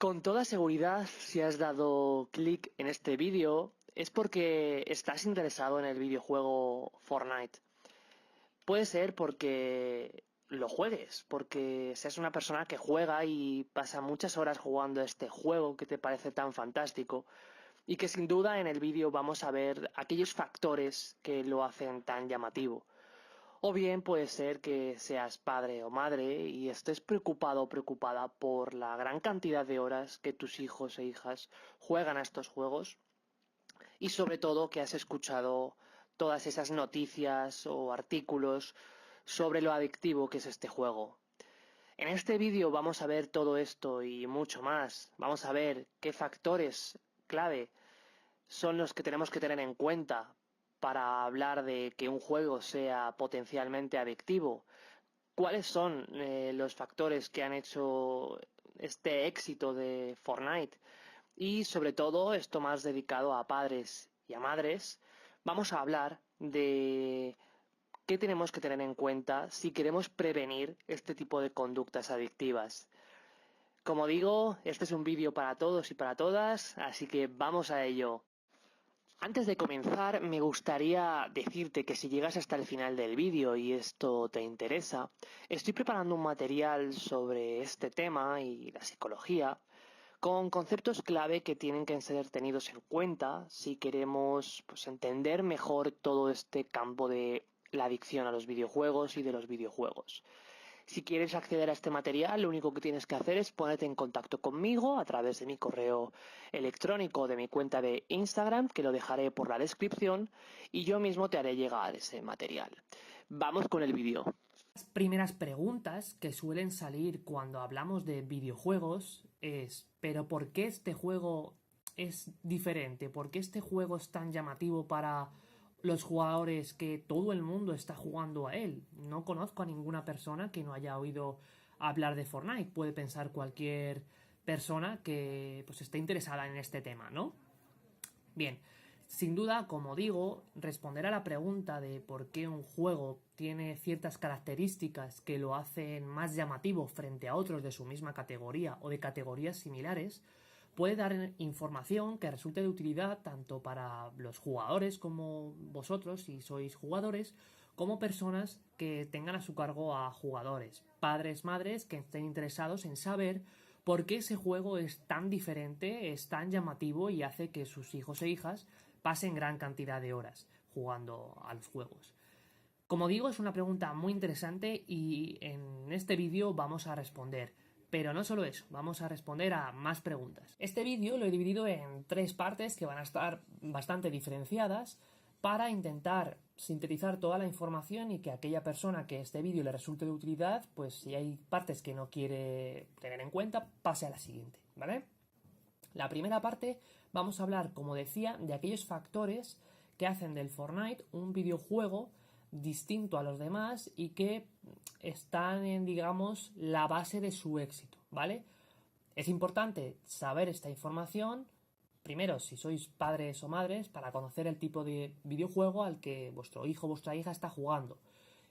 Con toda seguridad, si has dado clic en este vídeo, es porque estás interesado en el videojuego Fortnite. Puede ser porque lo juegues, porque seas una persona que juega y pasa muchas horas jugando a este juego que te parece tan fantástico, y que sin duda en el vídeo vamos a ver aquellos factores que lo hacen tan llamativo. O bien puede ser que seas padre o madre y estés preocupado o preocupada por la gran cantidad de horas que tus hijos e hijas juegan a estos juegos, y sobre todo que has escuchado todas esas noticias o artículos sobre lo adictivo que es este juego. En este vídeo vamos a ver todo esto y mucho más. Vamos a ver qué factores clave son los que tenemos que tener en cuenta para hablar de que un juego sea potencialmente adictivo. ¿Cuáles son los factores que han hecho este éxito de Fortnite? Y sobre todo, esto más dedicado a padres y a madres, vamos a hablar de qué tenemos que tener en cuenta si queremos prevenir este tipo de conductas adictivas. Como digo, este es un vídeo para todos y para todas, así que vamos a ello. Antes de comenzar, me gustaría decirte que si llegas hasta el final del vídeo y esto te interesa, estoy preparando un material sobre este tema y la psicología, con conceptos clave que tienen que ser tenidos en cuenta si queremos entender mejor todo este campo de la adicción a los videojuegos y de los videojuegos. Si quieres acceder a este material, lo único que tienes que hacer es ponerte en contacto conmigo a través de mi correo electrónico o de mi cuenta de Instagram, que lo dejaré por la descripción, y yo mismo te haré llegar ese material. Vamos con el vídeo. Las primeras preguntas que suelen salir cuando hablamos de videojuegos es: ¿pero por qué este juego es diferente? ¿Por qué este juego es tan llamativo para los jugadores que todo el mundo está jugando a él? No conozco a ninguna persona que no haya oído hablar de Fortnite. Puede pensar cualquier persona que esté interesada en este tema, ¿no? Bien, sin duda, como digo, responder a la pregunta de por qué un juego tiene ciertas características que lo hacen más llamativo frente a otros de su misma categoría o de categorías similares puede dar información que resulte de utilidad tanto para los jugadores como vosotros, si sois jugadores, como personas que tengan a su cargo a jugadores, padres, madres que estén interesados en saber por qué ese juego es tan diferente, es tan llamativo y hace que sus hijos e hijas pasen gran cantidad de horas jugando a los juegos. Como digo, es una pregunta muy interesante y en este vídeo vamos a responder. Pero no solo eso, vamos a responder a más preguntas. Este vídeo lo he dividido en 3 partes que van a estar bastante diferenciadas para intentar sintetizar toda la información y que a aquella persona que este vídeo le resulte de utilidad, pues si hay partes que no quiere tener en cuenta, pase a la siguiente, ¿vale? La primera parte vamos a hablar, como decía, de aquellos factores que hacen del Fortnite un videojuego distinto a los demás y que están en, digamos, la base de su éxito, ¿vale? Es importante saber esta información, primero, si sois padres o madres, para conocer el tipo de videojuego al que vuestro hijo o vuestra hija está jugando.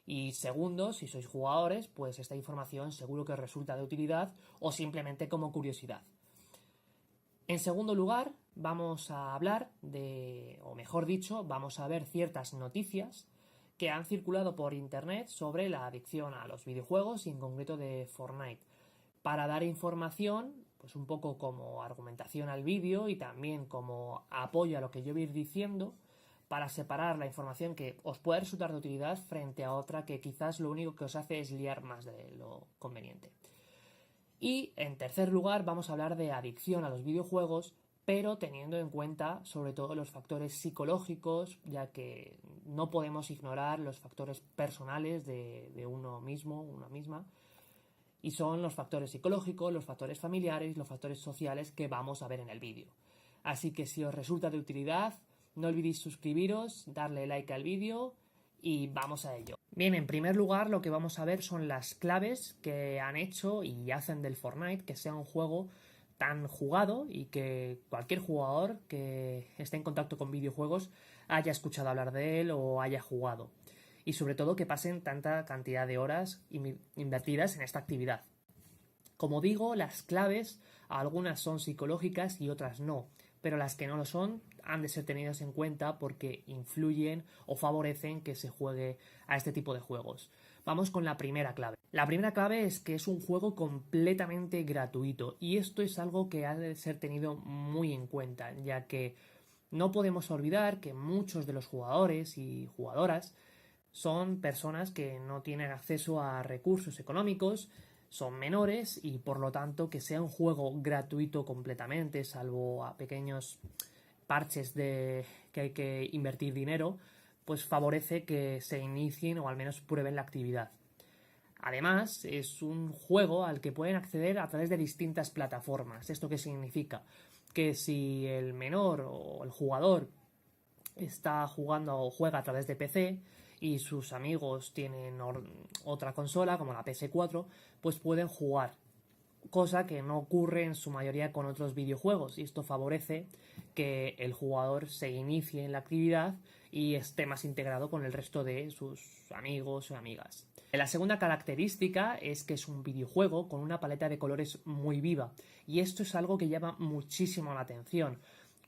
Y segundo, si sois jugadores, pues esta información seguro que os resulta de utilidad o simplemente como curiosidad. En segundo lugar, vamos a hablar de, o mejor dicho, vamos a ver ciertas noticias que han circulado por internet sobre la adicción a los videojuegos y en concreto de Fortnite, para dar información, pues un poco como argumentación al vídeo y también como apoyo a lo que yo voy a ir diciendo, para separar la información que os puede resultar de utilidad frente a otra que quizás lo único que os hace es liar más de lo conveniente. Y en tercer lugar vamos a hablar de adicción a los videojuegos, pero teniendo en cuenta sobre todo los factores psicológicos, ya que no podemos ignorar los factores personales de uno mismo, una misma, y son los factores psicológicos, los factores familiares, los factores sociales que vamos a ver en el vídeo. Así que si os resulta de utilidad, no olvidéis suscribiros, darle like al vídeo y vamos a ello. Bien, en primer lugar lo que vamos a ver son las claves que han hecho y hacen del Fortnite que sea un juego tan jugado y que cualquier jugador que esté en contacto con videojuegos haya escuchado hablar de él o haya jugado. Y sobre todo que pasen tanta cantidad de horas invertidas en esta actividad. Como digo, las claves Algunas son psicológicas y otras no, pero las que no lo son han de ser tenidas en cuenta porque influyen o favorecen que se juegue a este tipo de juegos. Vamos con la primera clave. La primera clave es que es un juego completamente gratuito y esto es algo que ha de ser tenido muy en cuenta, ya que no podemos olvidar que muchos de los jugadores y jugadoras son personas que no tienen acceso a recursos económicos, son menores y por lo tanto que sea un juego gratuito completamente, salvo a pequeños parches de que hay que invertir dinero, pues favorece que se inicien o al menos prueben la actividad. Además, es un juego al que pueden acceder a través de distintas plataformas. ¿Esto qué significa? Que si el menor o el jugador está jugando o juega a través de PC y sus amigos tienen otra consola como la PS4, pues pueden jugar, cosa que no ocurre en su mayoría con otros videojuegos, y esto favorece que el jugador se inicie en la actividad y esté más integrado con el resto de sus amigos o amigas. La segunda característica es que es un videojuego con una paleta de colores muy viva, y esto es algo que llama muchísimo la atención.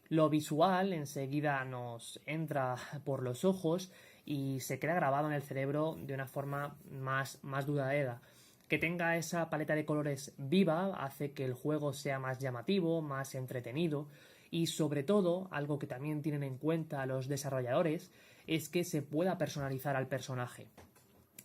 Lo visual enseguida nos entra por los ojos y se queda grabado en el cerebro de una forma más duradera. Que tenga esa paleta de colores viva hace que el juego sea más llamativo, más entretenido y sobre todo, algo que también tienen en cuenta los desarrolladores, es que se pueda personalizar al personaje.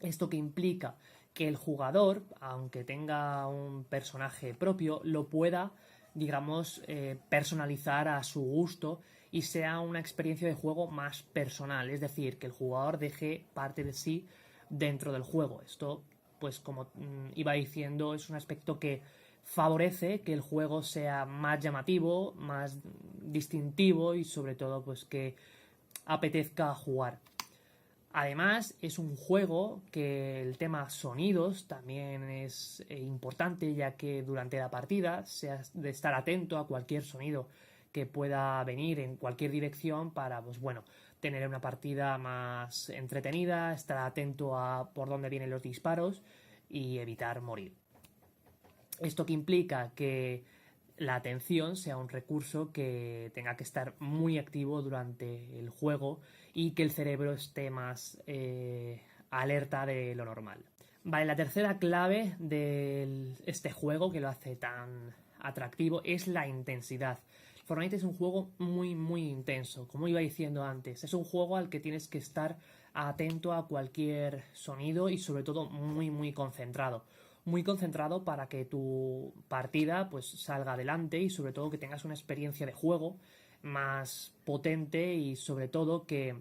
Esto que implica que el jugador, aunque tenga un personaje propio, lo pueda, digamos, personalizar a su gusto y sea una experiencia de juego más personal, es decir, que el jugador deje parte de sí dentro del juego. Esto, pues como iba diciendo, es un aspecto que favorece que el juego sea más llamativo, más distintivo y sobre todo pues que apetezca jugar. Además, es un juego que el tema sonidos también es importante, ya que durante la partida se ha de estar atento a cualquier sonido que pueda venir en cualquier dirección para, pues bueno, tener una partida más entretenida, estar atento a por dónde vienen los disparos y evitar morir. Esto que implica que la atención sea un recurso que tenga que estar muy activo durante el juego y que el cerebro esté más alerta de lo normal. Vale, la tercera clave de este juego que lo hace tan atractivo es la intensidad. Fortnite es un juego muy intenso, como iba diciendo antes. Es un juego al que tienes que estar atento a cualquier sonido y sobre todo muy concentrado. Muy concentrado para que tu partida pues salga adelante y sobre todo que tengas una experiencia de juego más potente y sobre todo que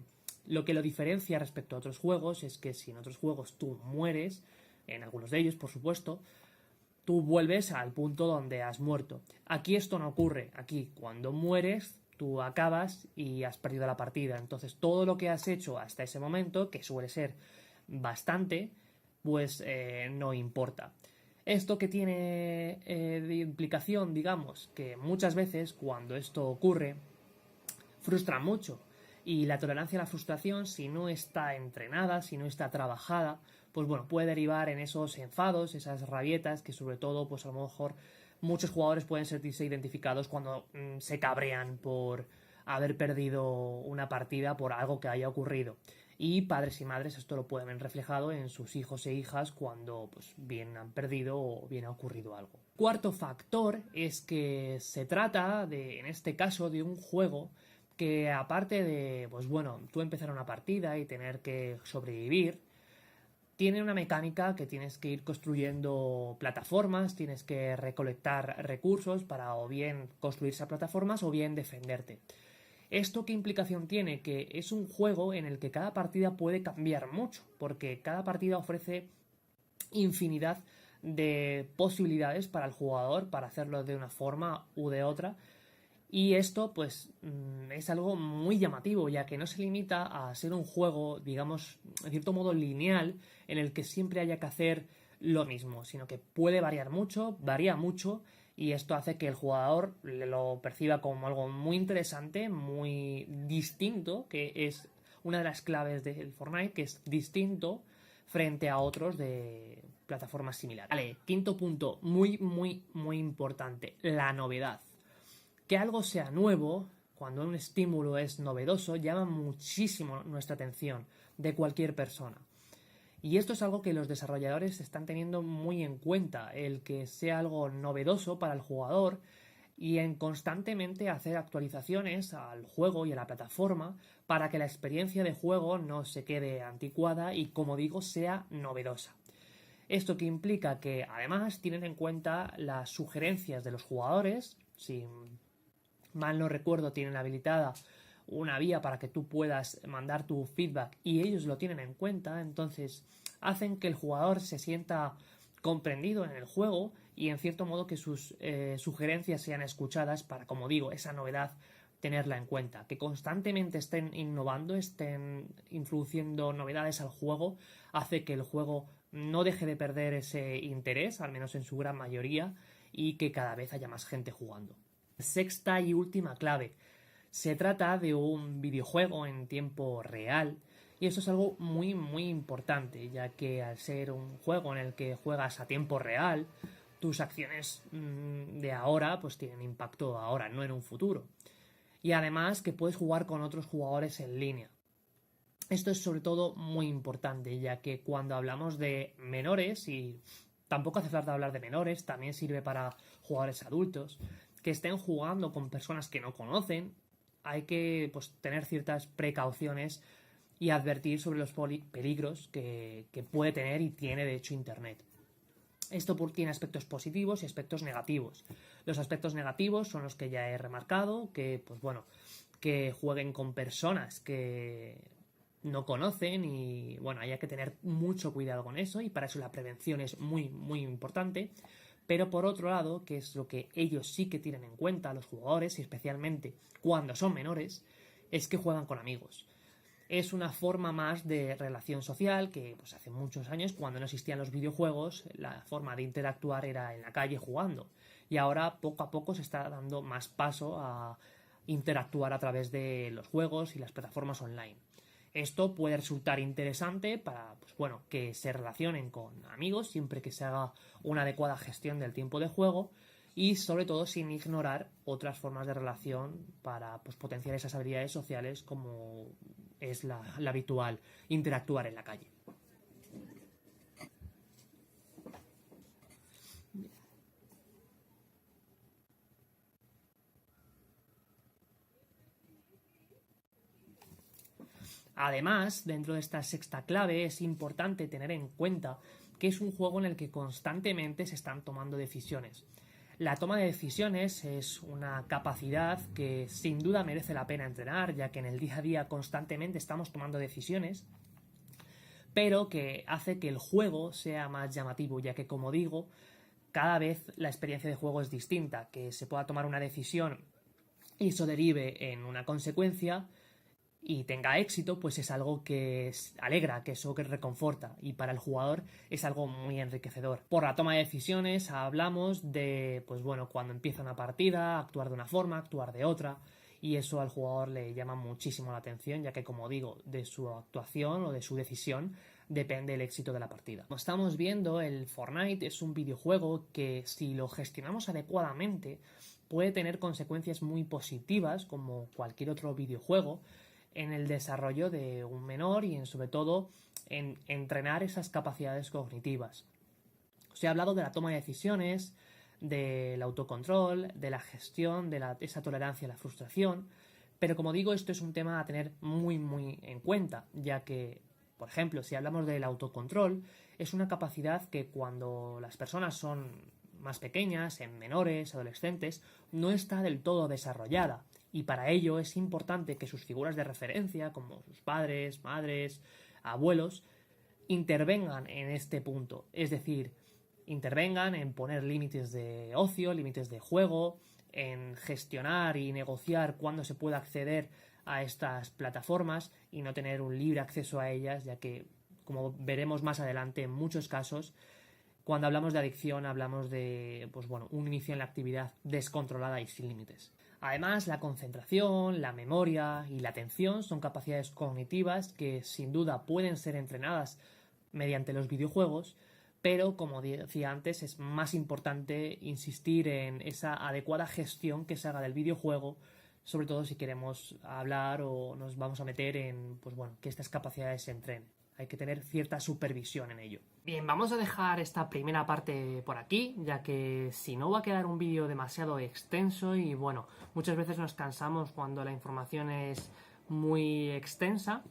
lo diferencia respecto a otros juegos es que si en otros juegos tú mueres, en algunos de ellos por supuesto, tú vuelves al punto donde has muerto. Aquí esto no ocurre. Aquí cuando mueres tú acabas y has perdido la partida. Entonces todo lo que has hecho hasta ese momento, que suele ser bastante, pues no importa. Esto que tiene de implicación, digamos, que muchas veces cuando esto ocurre, frustra mucho. Y la tolerancia a la frustración, si no está entrenada, si no está trabajada, pues bueno, puede derivar en esos enfados, esas rabietas, que sobre todo, pues a lo mejor muchos jugadores pueden sentirse identificados cuando se cabrean por haber perdido una partida por algo que haya ocurrido. Y padres y madres esto lo pueden ver reflejado en sus hijos e hijas cuando pues bien han perdido o bien ha ocurrido algo. Cuarto factor es que se trata de, en este caso, de un juego que aparte de, pues bueno, tú empezar una partida y tener que sobrevivir, tiene una mecánica que tienes que ir construyendo plataformas, tienes que recolectar recursos para o bien construir esas plataformas o bien defenderte. ¿Esto qué implicación tiene? Que es un juego en el que cada partida puede cambiar mucho, porque cada partida ofrece infinidad de posibilidades para el jugador para hacerlo de una forma u de otra. Y esto, pues, es algo muy llamativo, ya que no se limita a ser un juego, digamos, en cierto modo lineal, en el que siempre haya que hacer lo mismo, sino que puede variar mucho, varía mucho, y esto hace que el jugador lo perciba como algo muy interesante, muy distinto, que es una de las claves del Fortnite, que es distinto frente a otros de plataformas similares. Vale, quinto punto, muy importante, la novedad. Que algo sea nuevo, cuando un estímulo es novedoso, llama muchísimo nuestra atención de cualquier persona. Y esto es algo que los desarrolladores están teniendo muy en cuenta, el que sea algo novedoso para el jugador y en constantemente hacer actualizaciones al juego y a la plataforma para que la experiencia de juego no se quede anticuada y, como digo, sea novedosa. Esto que implica que además tienen en cuenta las sugerencias de los jugadores. Si mal no recuerdo, tienen habilitada una vía para que tú puedas mandar tu feedback y ellos lo tienen en cuenta, entonces hacen que el jugador se sienta comprendido en el juego y en cierto modo que sus sugerencias sean escuchadas para, como digo, esa novedad tenerla en cuenta, que constantemente estén innovando, estén introduciendo novedades al juego, hace que el juego no deje de perder ese interés, al menos en su gran mayoría, y que cada vez haya más gente jugando. Sexta y última clave. Se trata de un videojuego en tiempo real y eso es algo muy importante, ya que al ser un juego en el que juegas a tiempo real, tus acciones de ahora pues tienen impacto ahora, no en un futuro. Y además que puedes jugar con otros jugadores en línea. Esto es sobre todo muy importante, ya que cuando hablamos de menores, y tampoco hace falta hablar de menores, también sirve para jugadores adultos, que estén jugando con personas que no conocen, hay que pues, tener ciertas precauciones y advertir sobre los peligros que puede tener y tiene de hecho Internet. Esto tiene aspectos positivos y aspectos negativos. Los aspectos negativos son los que ya he remarcado, que pues bueno, que jueguen con personas que no conocen y bueno, hay que tener mucho cuidado con eso y para eso la prevención es muy importante. Pero por otro lado, que es lo que ellos sí que tienen en cuenta, los jugadores, y especialmente cuando son menores, es que juegan con amigos. Es una forma más de relación social que pues hace muchos años, cuando no existían los videojuegos, la forma de interactuar era en la calle jugando. Y ahora poco a poco se está dando más paso a interactuar a través de los juegos y las plataformas online. Esto puede resultar interesante para pues bueno, que se relacionen con amigos siempre que se haga una adecuada gestión del tiempo de juego y sobre todo sin ignorar otras formas de relación para pues, potenciar esas habilidades sociales como es la habitual interactuar en la calle. Además, dentro de esta sexta clave es importante tener en cuenta que es un juego en el que constantemente se están tomando decisiones. La toma de decisiones es una capacidad que sin duda merece la pena entrenar, ya que en el día a día constantemente estamos tomando decisiones, pero que hace que el juego sea más llamativo, ya que, como digo, cada vez la experiencia de juego es distinta, que se pueda tomar una decisión y eso derive en una consecuencia y tenga éxito, pues es algo que alegra, que eso que reconforta y para el jugador es algo muy enriquecedor. Por la toma de decisiones hablamos de, pues bueno, cuando empieza una partida, actuar de una forma, actuar de otra y eso al jugador le llama muchísimo la atención, ya que como digo, de su actuación o de su decisión depende el éxito de la partida. Como estamos viendo, el Fortnite es un videojuego que si lo gestionamos adecuadamente puede tener consecuencias muy positivas como cualquier otro videojuego en el desarrollo de un menor y sobre todo en entrenar esas capacidades cognitivas. Os he hablado de la toma de decisiones, del autocontrol, de la gestión, de esa tolerancia a la frustración, pero como digo, esto es un tema a tener muy en cuenta, ya que, por ejemplo, si hablamos del autocontrol, es una capacidad que cuando las personas son más pequeñas, en menores, adolescentes, no está del todo desarrollada. Y para ello es importante que sus figuras de referencia, como sus padres, madres, abuelos, intervengan en este punto. Es decir, intervengan en poner límites de ocio, límites de juego, en gestionar y negociar cuándo se puede acceder a estas plataformas y no tener un libre acceso a ellas, ya que, como veremos más adelante, en muchos casos, cuando hablamos de adicción hablamos de pues bueno, un inicio en la actividad descontrolada y sin límites. Además, la concentración, la memoria y la atención son capacidades cognitivas que sin duda pueden ser entrenadas mediante los videojuegos, pero como decía antes, es más importante insistir en esa adecuada gestión que se haga del videojuego, sobre todo si queremos hablar o nos vamos a meter en, pues bueno, que estas capacidades se entrenen. Hay que tener cierta supervisión en ello. Bien, vamos a dejar esta primera parte por aquí, ya que si no va a quedar un vídeo demasiado extenso y bueno, muchas veces nos cansamos cuando la información es muy extensa.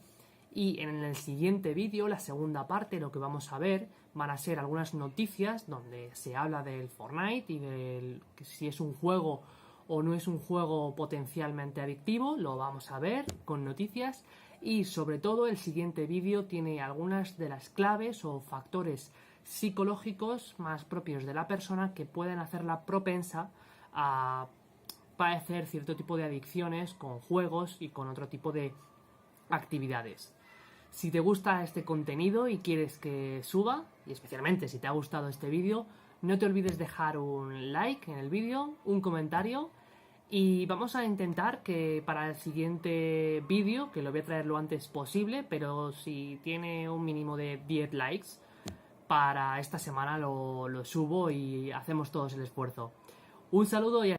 Y en el siguiente vídeo, la segunda parte, lo que vamos a ver van a ser algunas noticias donde se habla del Fortnite y de si es un juego o no es un juego potencialmente adictivo, lo vamos a ver con noticias. Y sobre todo el siguiente vídeo tiene algunas de las claves o factores psicológicos más propios de la persona que pueden hacerla propensa a padecer cierto tipo de adicciones con juegos y con otro tipo de actividades. Si te gusta este contenido y quieres que suba, y especialmente si te ha gustado este vídeo, no te olvides dejar un like en el vídeo, un comentario. Y vamos a intentar que para el siguiente vídeo, que lo voy a traer lo antes posible, pero si tiene un mínimo de 10 likes, para esta semana lo subo y hacemos todos el esfuerzo. Un saludo y